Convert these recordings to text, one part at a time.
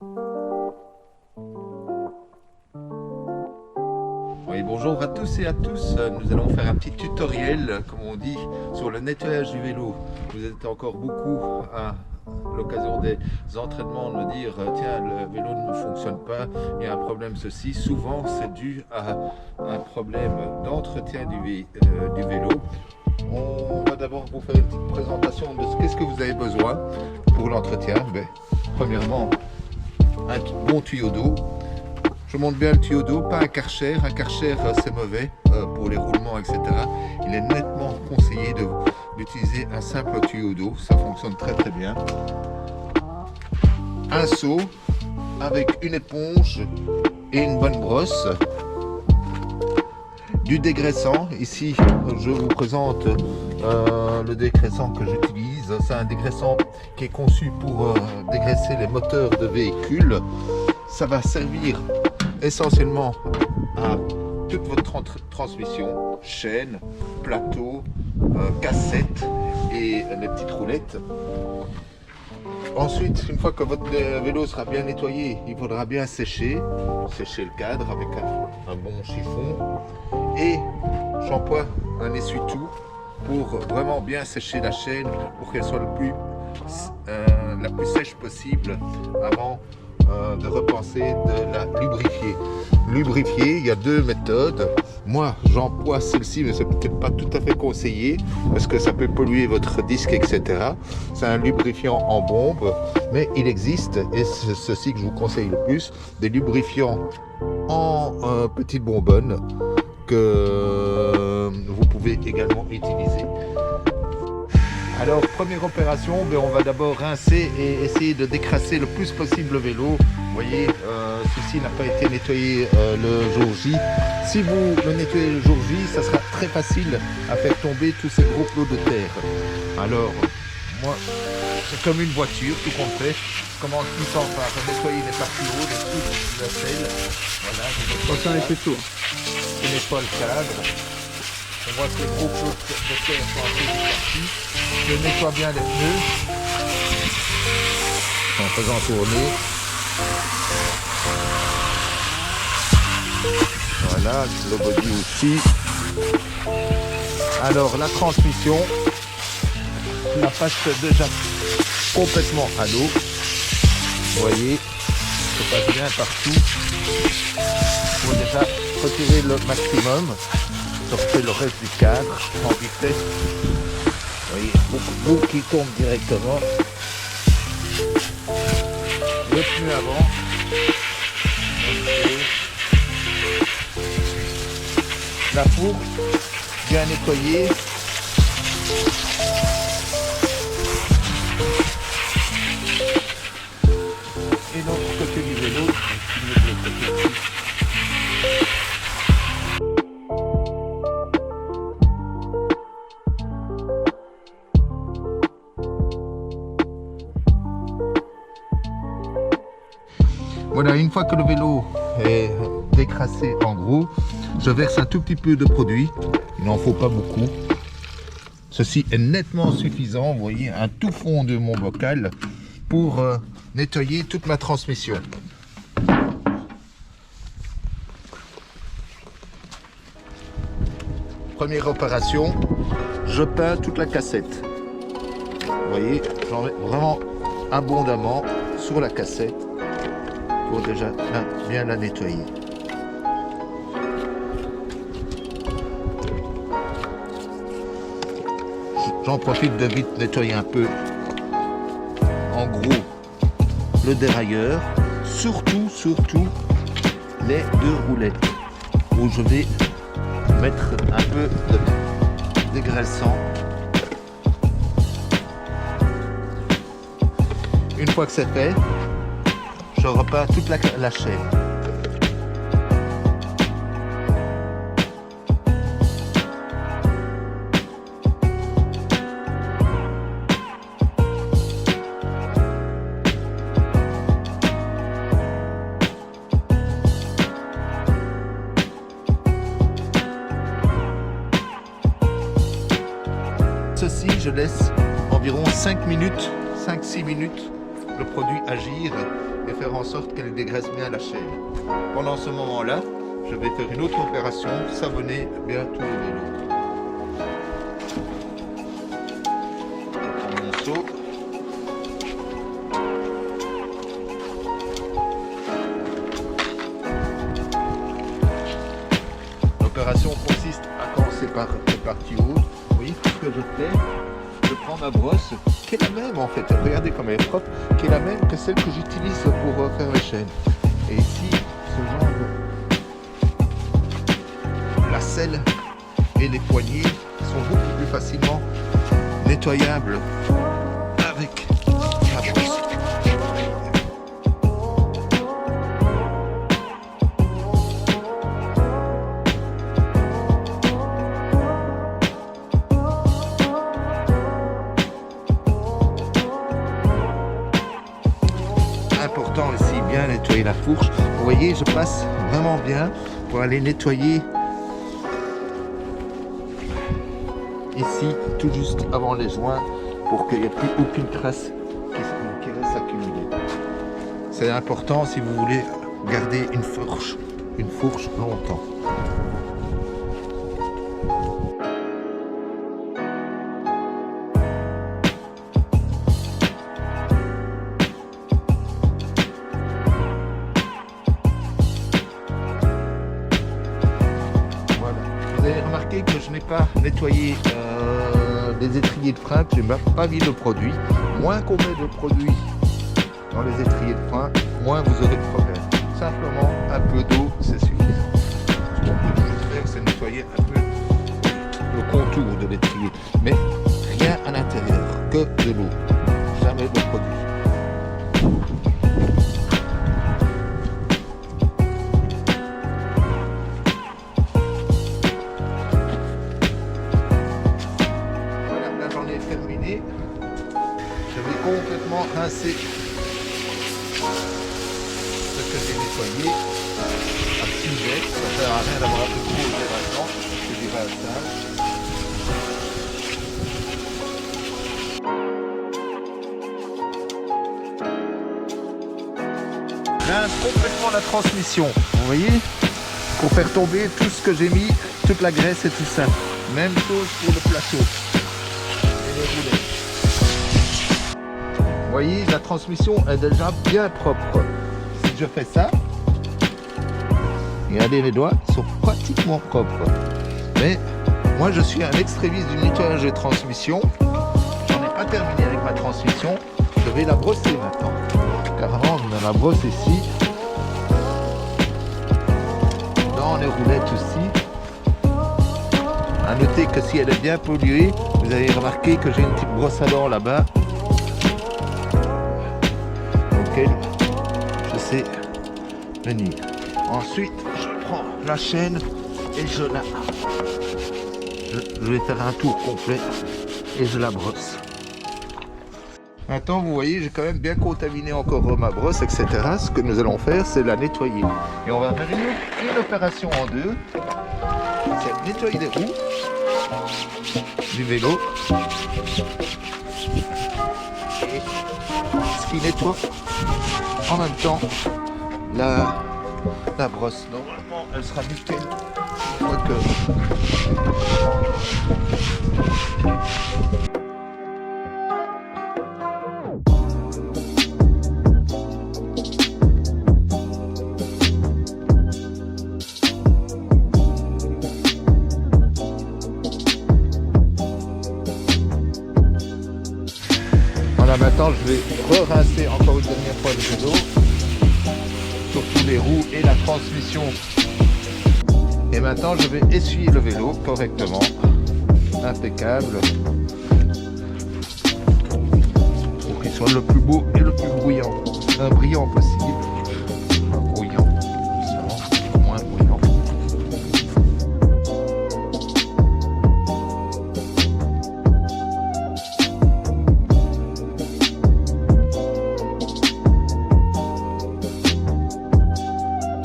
Oui, bonjour à tous et à tous. Nous allons faire un petit tutoriel, comme on dit, sur le nettoyage du vélo. Vous êtes encore beaucoup à l'occasion des entraînements de me dire tiens, le vélo ne fonctionne pas, il y a un problème ceci. Souvent c'est dû à un problème d'entretien du vélo. On va d'abord vous faire une petite présentation de qu'est-ce que vous avez besoin pour l'entretien. Premièrement, un bon tuyau d'eau. Je monte bien le tuyau d'eau, pas un Karcher. Un Karcher, c'est mauvais pour les roulements, etc. Il est nettement conseillé d'utiliser un simple tuyau d'eau. Ça fonctionne très très bien. Un seau avec une éponge et une bonne brosse. Du dégraissant. Ici, je vous présente le dégraissant que j'utilise. C'est un dégraissant qui est conçu pour dégraisser les moteurs de véhicules. Ça va servir essentiellement à toute votre transmission, chaîne, plateau, cassette et les petites roulettes. Ensuite, une fois que votre vélo sera bien nettoyé, il faudra bien sécher le cadre avec un bon chiffon, et j'emploie un essuie-tout pour vraiment bien sécher la chaîne pour qu'elle soit la plus sèche possible avant de repenser de la lubrifier. Lubrifier, il y a deux méthodes. Moi, j'emploie celle-ci, mais c'est peut-être pas tout à fait conseillé parce que ça peut polluer votre disque, etc. C'est un lubrifiant en bombe, mais il existe, et c'est ceci que je vous conseille le plus, des lubrifiants en petites bonbonnes que vous pouvez également utiliser. Alors, première opération, on va d'abord rincer et essayer de décrasser le plus possible le vélo. Vous voyez, ceci n'a pas été nettoyé le jour J. Si vous le nettoyez le jour J, ça sera très facile à faire tomber tous ces gros plots de terre. Alors, moi, c'est comme une voiture, tout compte fait. Je commence tout par nettoyer les parties hautes, les trucs, la selle. Voilà, Attention avec le tour. je nettoie le cadre. On voit que les gros plots de terre sont un peu partis. Je nettoie bien les pneus en faisant tourner. Voilà, le body aussi. Alors la transmission, je la passe déjà complètement à l'eau. Vous voyez, je passe bien partout pour déjà retirer le maximum. Sortez le reste du cadre en vitesse. Vous voyez, beaucoup d'eau qui tombe directement. Le pneu avant. La fourche, bien nettoyée. Et l'autre côté du vélo, voilà, une fois que le vélo est décrassé en gros, je verse un tout petit peu de produit. Il n'en faut pas beaucoup. Ceci est nettement suffisant. Vous voyez, un tout fond de mon bocal pour nettoyer toute ma transmission. Première opération, je peins toute la cassette. Vous voyez, j'en mets vraiment abondamment sur la cassette pour déjà bien la nettoyer. J'en profite de vite nettoyer un peu, en gros, le dérailleur, surtout les deux roulettes où je vais mettre un peu de dégraissant. Une fois que c'est fait, je repeins toute la chaîne. Ceci, je laisse environ 5 minutes, 5-6 minutes le produit agir et faire en sorte qu'elle dégraisse bien la chaîne. Pendant ce moment-là, je vais faire une autre opération, savonner bien tous les vélos. Je prends mon seau. L'opération consiste à commencer par les parties hautes. Vous voyez ce que je fais? Je prends ma brosse, qui est la même en fait, regardez comme elle est propre, qui est la même que celle que j'utilise pour faire les chaînes. Et ici, ce genre de la selle et les poignées sont beaucoup plus facilement nettoyables avec la brosse. Important aussi, bien nettoyer la fourche. Vous voyez, je passe vraiment bien pour aller nettoyer ici, tout juste avant les joints, pour qu'il n'y ait plus aucune trace qui reste accumulée. C'est important si vous voulez garder une fourche longtemps. Vous avez remarqué que je n'ai pas nettoyé les étriers de frein, que je n'ai pas mis de produit. Moins qu'on met de produit dans les étriers de frein, moins vous aurez de problème. Simplement un peu d'eau, c'est suffisant. Ce qu'on peut juste faire, c'est nettoyer un peu le contour de l'étrier. Mais rien à l'intérieur, que de l'eau. Jamais de produit. Terminé, je vais complètement rincer ce que j'ai nettoyé à sujet. Ça ne sert à rien d'avoir un peu trop de maintenant, c'est du rinçage. Rince complètement la transmission, vous voyez, pour faire tomber tout ce que j'ai mis, toute la graisse et tout ça. Même chose pour le plateau. Vous voyez, la transmission est déjà bien propre. Si je fais ça, regardez, les doigts sont pratiquement propres. Mais moi, je suis un extrémiste du nettoyage de transmission. J'en ai pas terminé avec ma transmission. Je vais la brosser maintenant. Car avant, je la brosse ici. Dans les roulettes aussi. À noter que si elle est bien polluée, vous avez remarqué que j'ai une petite brosse à dents là-bas, auquel je sais venir. Ensuite, je prends la chaîne et je vais faire un tour complet et je la brosse. Maintenant, vous voyez, j'ai quand même bien contaminé encore ma brosse, etc. Ce que nous allons faire, c'est la nettoyer. Et on va faire une opération en deux. C'est nettoyer les roues du vélo et ce qui nettoie en même temps la brosse. Normalement, elle sera nickel. Je crois que maintenant, je vais re-rincer encore une dernière fois le vélo, surtout les roues et la transmission. Et maintenant, je vais essuyer le vélo correctement, impeccable, pour qu'il soit le plus beau et le plus brillant possible. Brouillant, justement, moins brillant.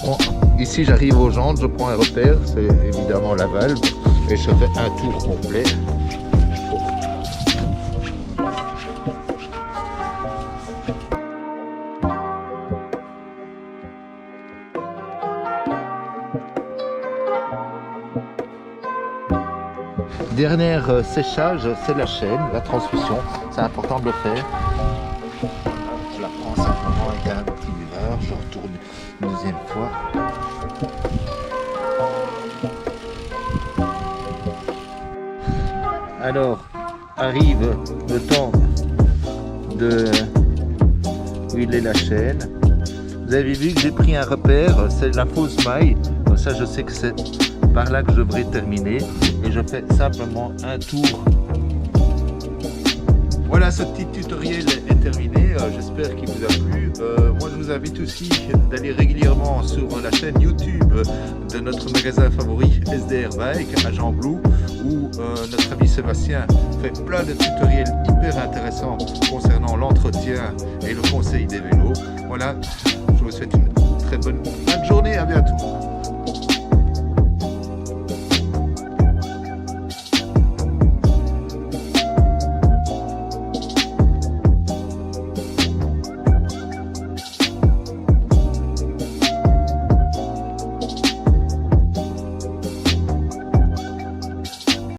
Bon, ici j'arrive aux jantes, je prends un repère, c'est évidemment la valve, et je fais un tour complet. Dernier séchage, c'est la chaîne, la transmission. C'est important de le faire. Je la prends simplement avec un petit buveur. Je retourne une deuxième fois. Alors, arrive le temps de huiler la chaîne. Vous avez vu que j'ai pris un repère, c'est la fausse maille. Comme ça, je sais que c'est par là que je devrais terminer. Et je fais simplement un tour. Voilà, ce petit tutoriel est terminé. J'espère qu'il vous a plu. Moi, je vous invite aussi d'aller régulièrement sur la chaîne YouTube de notre magasin favori SDR Bike à Jean Blou, où notre ami Sébastien fait plein de tutoriels hyper intéressants concernant l'entretien et le conseil des vélos. Voilà, je vous souhaite une très bonne fin de journée. À bientôt.